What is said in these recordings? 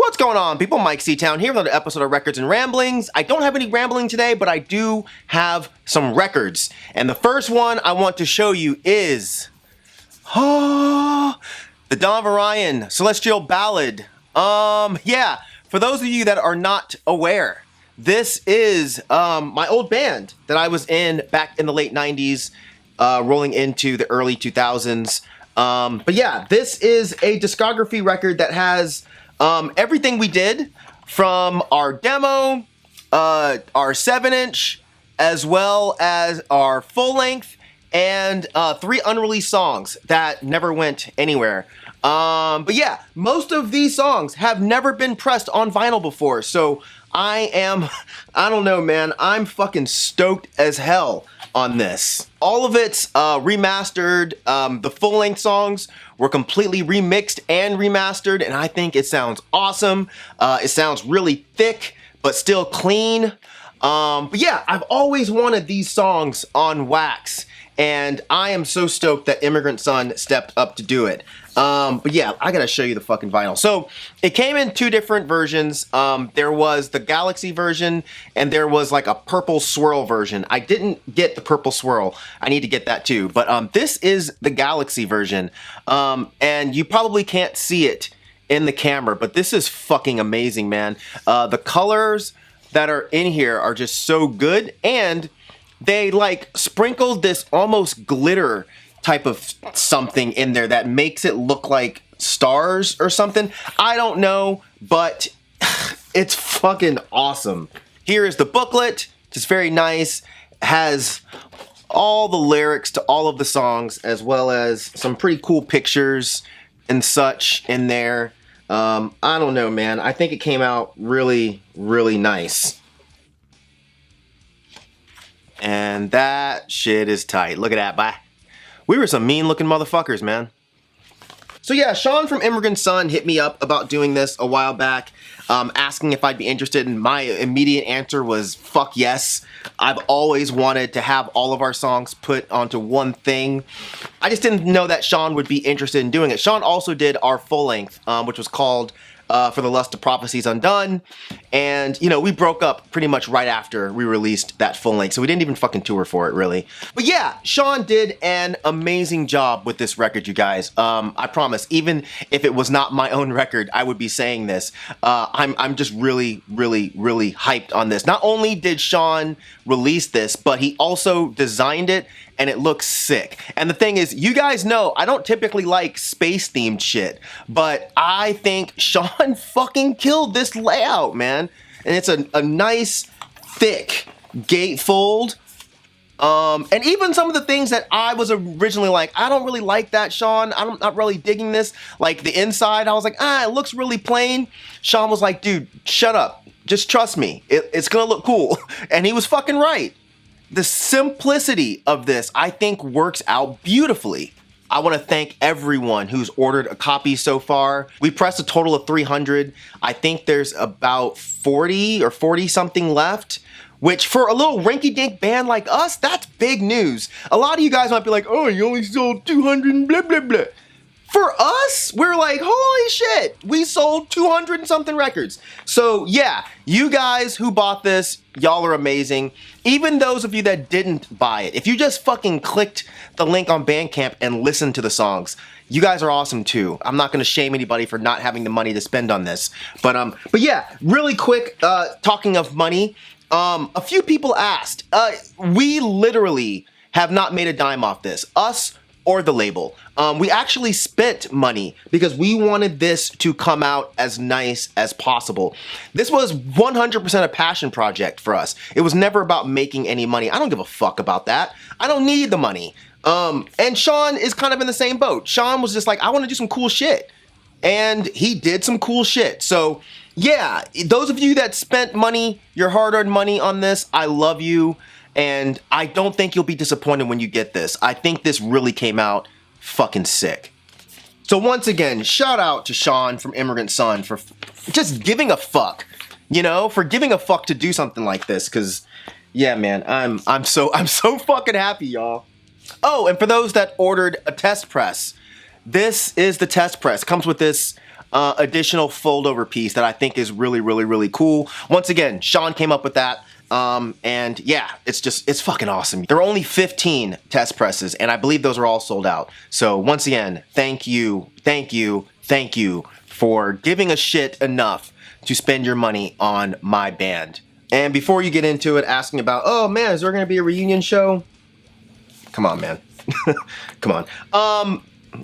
What's going on, people? Myke C-Town here with another episode of Records and Ramblings. I don't have any rambling today, but I do have some records. And the first one I want to show you is the Dawn of Orion Celestial Ballad. Yeah, for those of you that are not aware, this is my old band that I was in back in the late 90s, rolling into the early 2000s. But yeah, this is a discography record that has everything we did from our demo, our 7-inch, as well as our full length, and 3 unreleased songs that never went anywhere. But yeah, most of these songs have never been pressed on vinyl before, so I don't know, man, I'm fucking stoked as hell on this. All of it's remastered. The full-length songs were completely remixed and remastered, and I think it sounds awesome. It sounds really thick, but still clean. But yeah, I've always wanted these songs on wax, and I am so stoked that Immigrant Son stepped up to do it. But yeah, I gotta show you the fucking vinyl. So it came in 2 different versions. There was the Galaxy version and there was like a purple swirl version. I didn't get the purple swirl. I need to get that too. But this is the Galaxy version. And you probably can't see it in the camera, but this is fucking amazing, man. The colors that are in here are just so good, and they like sprinkled this almost glitter type of something in there that makes it look like stars or something. I don't know, but it's fucking awesome. Here is the booklet, just very nice. Has all the lyrics to all of the songs, as well as some pretty cool pictures and such in there. I don't know, man. I think it came out really, really nice. And that shit is tight. Look at that, bye. We were some mean looking motherfuckers, man. So yeah, Sean from Immigrant Son hit me up about doing this a while back, asking if I'd be interested, and my immediate answer was fuck yes. I've always wanted to have all of our songs put onto one thing. I just didn't know that Sean would be interested in doing it. Sean also did our full length, which was called For the Lust of Prophecies Undone, and you know, we broke up pretty much right after we released that full length, so we didn't even fucking tour for it, really. But yeah, Sean did an amazing job with this record, you guys. I promise, even if it was not my own record, I would be saying this. I'm just really, really, really hyped on this. Not only did Sean release this, but he also designed it, and it looks sick. And the thing is, you guys know, I don't typically like space-themed shit, but I think Sean fucking killed this layout, man. And it's a nice, thick gatefold. And even some of the things that I was originally like, I don't really like that, Sean. I'm not really digging this. Like the inside, I was like, it looks really plain. Sean was like, dude, shut up. Just trust me. It's gonna look cool. And he was fucking right. The simplicity of this, I think, works out beautifully. I want to thank everyone who's ordered a copy so far. We pressed a total of 300. I think there's about 40 or 40 something left, which for a little rinky-dink band like us, that's big news. A lot of you guys might be like, oh, you only sold 200 and blah, blah, blah. For us, we're like, holy shit, we sold 200 and something records. So yeah, you guys who bought this, y'all are amazing. Even those of you that didn't buy it, if you just fucking clicked the link on Bandcamp and listened to the songs, you guys are awesome too. I'm not gonna shame anybody for not having the money to spend on this. But yeah, really quick, talking of money, a few people asked, we literally have not made a dime off this, us or the label. We actually spent money because we wanted this to come out as nice as possible. This was 100% a passion project for us. It was never about making any money. I don't give a fuck about that. I don't need the money. And Sean is kind of in the same boat. Sean was just like, I want to do some cool shit. And he did some cool shit. So yeah, those of you that spent money, your hard-earned money on this, I love you. And I don't think you'll be disappointed when you get this. I think this really came out fucking sick. So once again, shout out to Sean from Immigrant Son for just giving a fuck, you know, for giving a fuck to do something like this. Cause yeah, man, I'm so fucking happy, y'all. Oh, and for those that ordered a test press, this is the test press. Comes with this additional fold over piece that I think is really, really, really cool. Once again, Sean came up with that. And yeah, it's fucking awesome. There are only 15 test presses, and I believe those are all sold out. So once again, thank you for giving a shit enough to spend your money on my band. And before you get into it, asking about, oh man, is there gonna be a reunion show? Come on, man. Come on.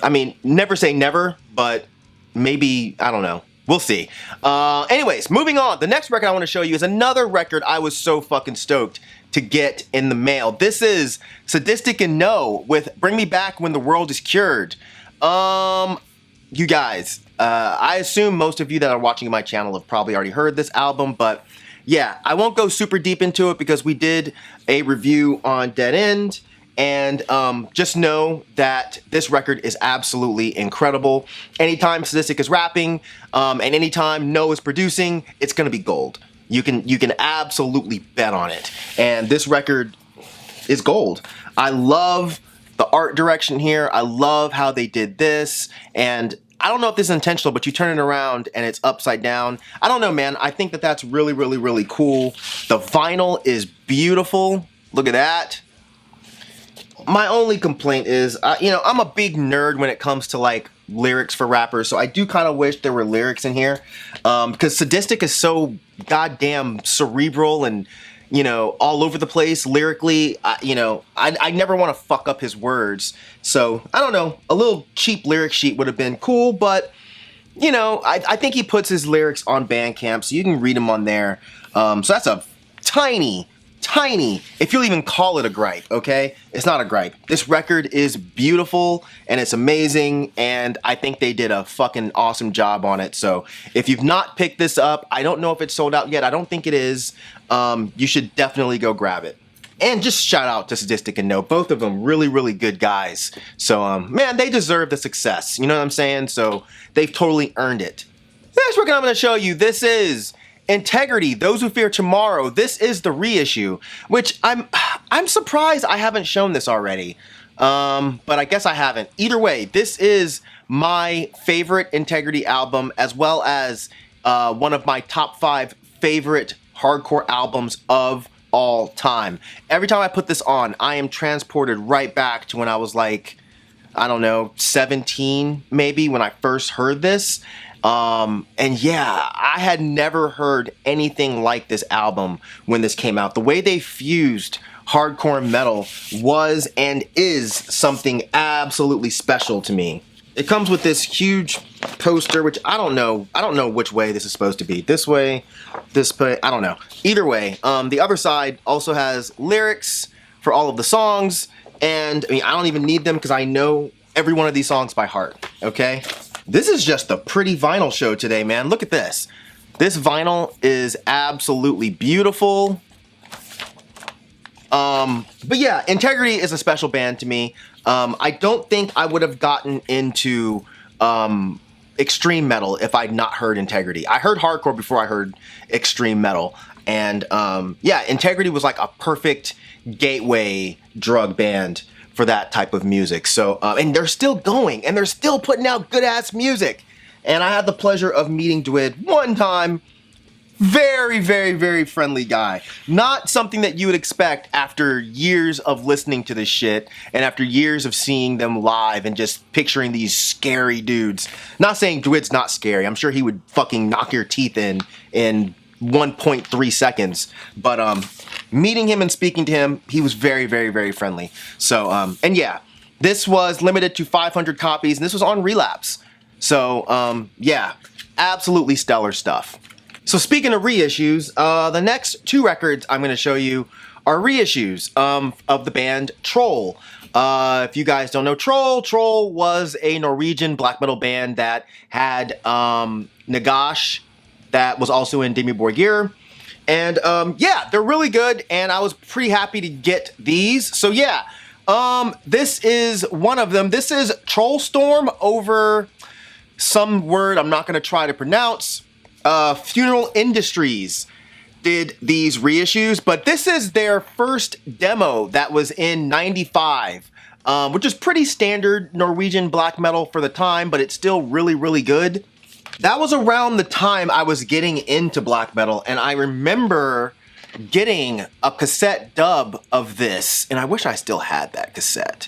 I mean, never say never, but maybe, I don't know. We'll see. Anyways, moving on. The next record I want to show you is another record I was so fucking stoked to get in the mail. This is Sadistik and No with Bring Me Back When the World Is Cured. You guys, I assume most of you that are watching my channel have probably already heard this album, but yeah, I won't go super deep into it because we did a review on Dead End. And just know that this record is absolutely incredible. Anytime Sadistik is rapping, and anytime No is producing, it's gonna be gold. You can absolutely bet on it. And this record is gold. I love the art direction here. I love how they did this. And I don't know if this is intentional, but you turn it around and it's upside down. I don't know, man. I think that that's really, really, really cool. The vinyl is beautiful. Look at that. My only complaint is, you know, I'm a big nerd when it comes to like lyrics for rappers, so I do kind of wish there were lyrics in here, because Sadistik is so goddamn cerebral and, you know, all over the place lyrically. You know, I never want to fuck up his words, so I don't know, a little cheap lyric sheet would have been cool, but you know, I think he puts his lyrics on Bandcamp, so you can read them on there. So that's a tiny, if you'll even call it a gripe, okay? It's not a gripe. This record is beautiful and it's amazing, and I think they did a fucking awesome job on it. So if you've not picked this up, I don't know if it's sold out yet. I don't think it is. You should definitely go grab it. And just shout out to Sadistik and No. Both of them really, really good guys. So, man, they deserve the success. You know what I'm saying? So they've totally earned it. The next record I'm going to show you, this is Integrity, Those Who Fear Tomorrow. This is the reissue, which I'm surprised I haven't shown this already, but I guess I haven't. Either way, this is my favorite Integrity album, as well as one of my top 5 favorite hardcore albums of all time. Every time I put this on, I am transported right back to when I was like, I don't know, 17 maybe, when I first heard this. And yeah, I had never heard anything like this album when this came out. The way they fused hardcore metal was and is something absolutely special to me. It comes with this huge poster, which I don't know which way this is supposed to be. This way, this way, I don't know. Either way, the other side also has lyrics for all of the songs, and I mean, I don't even need them because I know every one of these songs by heart, okay? This is just a pretty vinyl show today, man. Look at this. This vinyl is absolutely beautiful. But yeah, Integrity is a special band to me. I don't think I would have gotten into extreme metal if I'd not heard Integrity. I heard hardcore before I heard extreme metal. And yeah, Integrity was like a perfect gateway drug band for that type of music. So, and they're still going, and they're still putting out good-ass music. And I had the pleasure of meeting Dwid one time. Very, very, very friendly guy. Not something that you would expect after years of listening to this shit, and after years of seeing them live and just picturing these scary dudes. Not saying Dwid's not scary. I'm sure he would fucking knock your teeth in 1.3 seconds. But meeting him and speaking to him, he was very, very, very friendly. So, and yeah, this was limited to 500 copies, and this was on Relapse. So, yeah, absolutely stellar stuff. So speaking of reissues, the next 2 records I'm going to show you are reissues of the band Troll. If you guys don't know Troll was a Norwegian black metal band that had Nagash, that was also in Demi Borgir. And yeah, they're really good, and I was pretty happy to get these. So yeah, this is one of them. This is Trollstorm over some word I'm not going to try to pronounce. Funeral Industries did these reissues, but this is their first demo that was in '95, which is pretty standard Norwegian black metal for the time, but it's still really, really good. That was around the time I was getting into black metal, and I remember getting a cassette dub of this, and I wish I still had that cassette.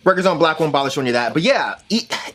Records on Black won't bother showing you that, but yeah,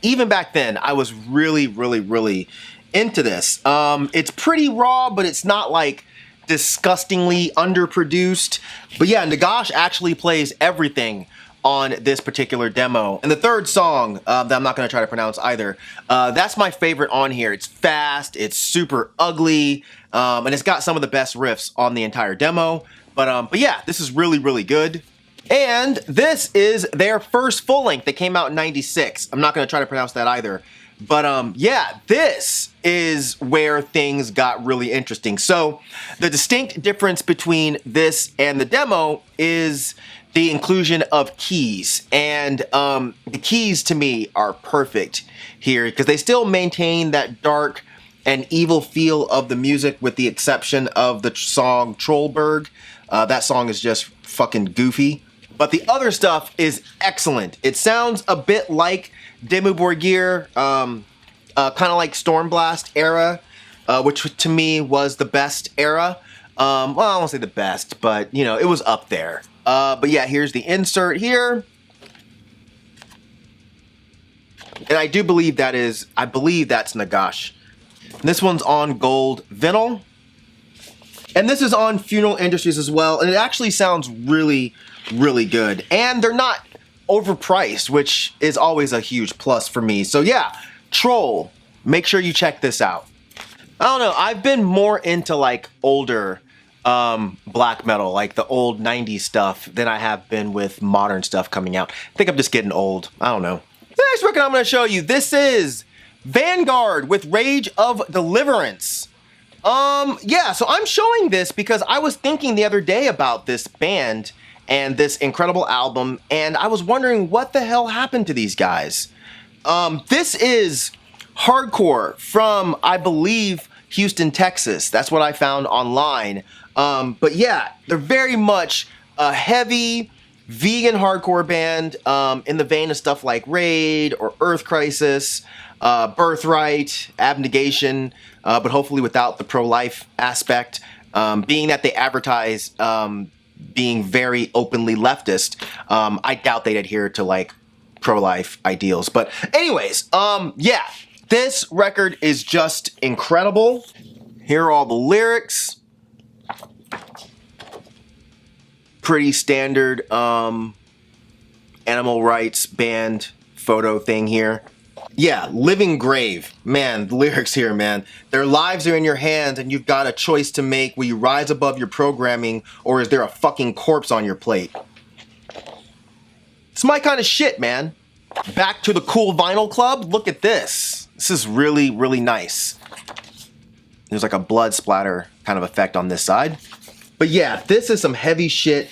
even back then, I was really into this. It's pretty raw, but it's not like disgustingly underproduced. But yeah, Nagash actually plays everything on this particular demo. And the third song that I'm not going to try to pronounce either, that's my favorite on here. It's fast, it's super ugly, and it's got some of the best riffs on the entire demo. But yeah, this is really good. And this is their first full length. They came out in '96. I'm not going to try to pronounce that either. But yeah, this is where things got really interesting. So the distinct difference between this and the demo is the inclusion of keys. And the keys to me are perfect here because they still maintain that dark and evil feel of the music with the exception of the song Trollberg. That song is just fucking goofy. But the other stuff is excellent. It sounds a bit like Dimmu Borgir, kind of like Stormblast era, which to me was the best era. Well, I won't say the best, but you know, it was up there. But yeah, here's the insert here. And I do believe that is, I believe that's Nagash. And this one's on gold vinyl. And this is on Funeral Industries as well. And it actually sounds really good. And they're not overpriced, which is always a huge plus for me. So yeah, Troll, make sure you check this out. I don't know, I've been more into like older black metal, like the old 90s stuff, than I have been with modern stuff coming out. I think I'm just getting old. I don't know. The next record I'm going to show you, this is Vanguard with Rage of Deliverance. Yeah, so I'm showing this because I was thinking the other day about this band and this incredible album, and I was wondering what the hell happened to these guys. This is hardcore from, I believe, Houston, Texas. That's what I found online. But yeah, they're very much a heavy vegan hardcore band in the vein of stuff like Raid or Earth Crisis, Birthright, Abnegation, but hopefully without the pro-life aspect, being that they advertise being very openly leftist. I doubt they'd adhere to like pro-life ideals. But anyways, yeah, this record is just incredible. Here are all the lyrics. Pretty standard animal rights band photo thing here. Yeah, Living Grave. Man, the lyrics here, man. Their lives are in your hands and you've got a choice to make. Will you rise above your programming or is there a fucking corpse on your plate? It's my kind of shit, man. Back to the cool vinyl club. Look at this. This is really nice. There's like a blood splatter kind of effect on this side. But yeah, this is some heavy shit.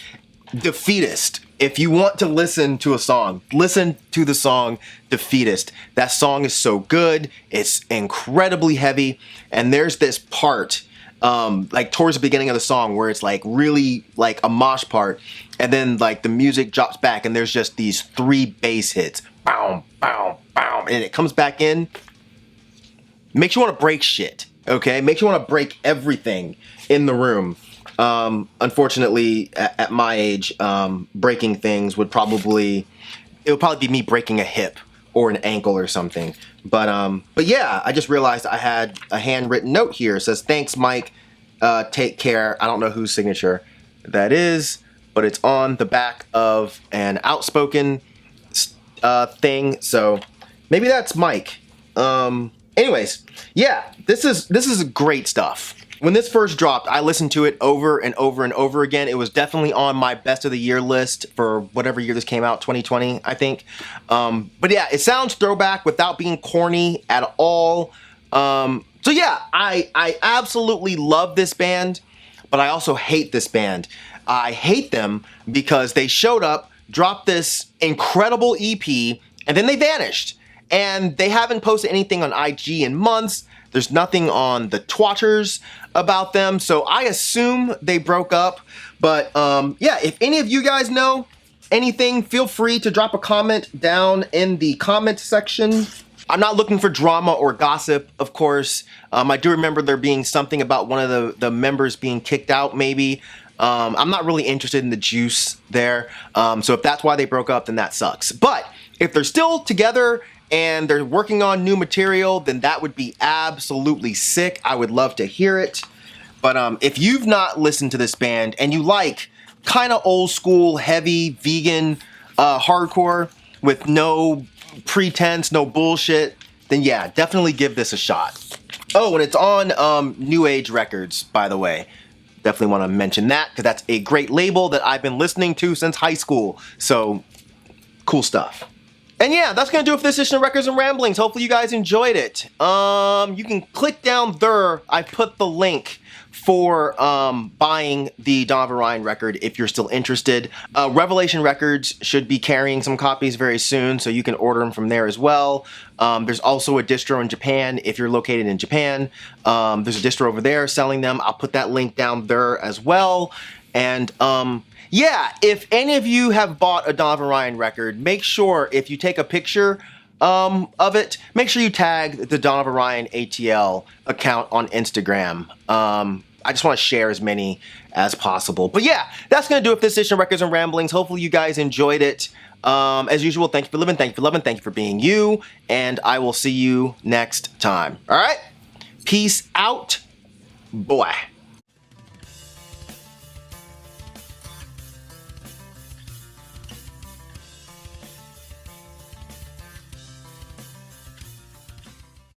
Defeatist. If you want to listen to a song, listen to the song Defeatist. That song is so good. It's incredibly heavy. And there's this part, like towards the beginning of the song where it's like really like a mosh part. And then like the music drops back and there's just these 3 bass hits. Bow, bow, bow. And it comes back in. Makes you want to break shit. Okay? Makes you want to break everything in the room. Unfortunately, at my age, breaking things would probably be me breaking a hip or an ankle or something. But yeah, I just realized I had a handwritten note here. It says, "Thanks, Myke. Take care." I don't know whose signature that is, but it's on the back of an Outspoken thing. So maybe that's Myke. Anyways, yeah, this is great stuff. When this first dropped, I listened to it over and over again. It was definitely on my best of the year list for whatever year this came out, 2020, I think. But yeah, it sounds throwback without being corny at all. So yeah, I absolutely love this band, but I also hate this band. I hate them because they showed up, dropped this incredible EP, and then they vanished. And they haven't posted anything on IG in months. There's nothing on the Twatters about them, so I assume they broke up. But yeah, if any of you guys know anything, feel free to drop a comment down in the comment section. I'm not looking for drama or gossip, of course. I do remember there being something about one of the members being kicked out, maybe. I'm not really interested in the juice there. So if that's why they broke up, then that sucks. But if they're still together and they're working on new material, then that would be absolutely sick. I would love to hear it. But if you've not listened to this band and you like kind of old school, heavy, vegan hardcore with no pretense, no bullshit, then yeah, definitely give this a shot. Oh, and it's on New Age Records, by the way. Definitely want to mention that because that's a great label that I've been listening to since high school. So, cool stuff. And yeah, that's going to do it for this edition of Records and Ramblings. Hopefully you guys enjoyed it. You can click down there. I put the link for buying the Dawn of Orion record if you're still interested. Revelation Records should be carrying some copies very soon, so you can order them from there as well. There's also a distro in Japan if you're located in Japan. There's a distro over there selling them. I'll put that link down there as well. And yeah, if any of you have bought a Dawn of Orion record, make sure if you take a picture of it, make sure you tag the Dawn of Orion ATL account on Instagram. I just want to share as many as possible. But yeah, that's going to do it for this edition of Records and Ramblings. Hopefully you guys enjoyed it. As usual, thank you for living, thank you for loving, thank you for being you, and I will see you next time. All right? Peace out, boy.